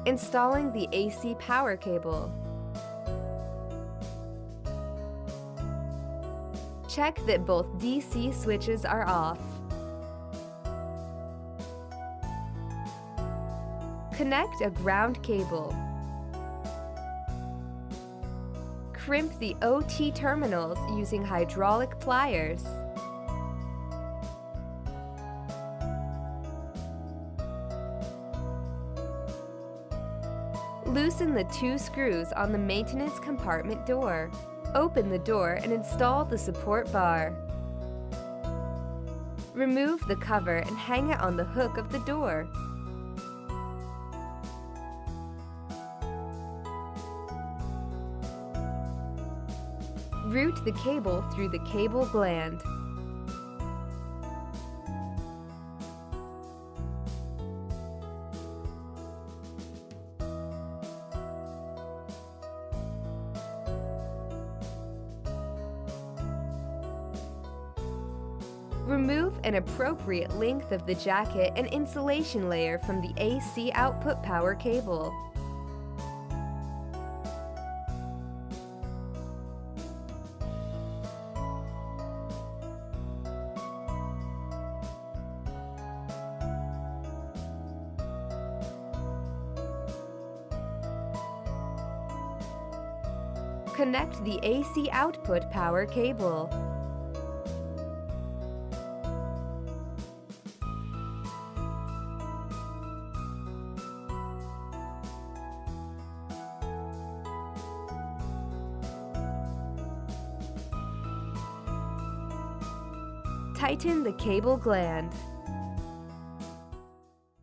Installing the AC power cable. Check that both DC switches are off. Connect a ground cable. Crimp the OT terminals using hydraulic pliers. Loosen the 2 screws on the maintenance compartment door. Open the door and install the support bar. Remove the cover and hang it on the hook of the door. Route the cable through the cable gland. Remove an appropriate length of the jacket and insulation layer from the AC output power cable. Connect the AC output power cable. Tighten the cable gland.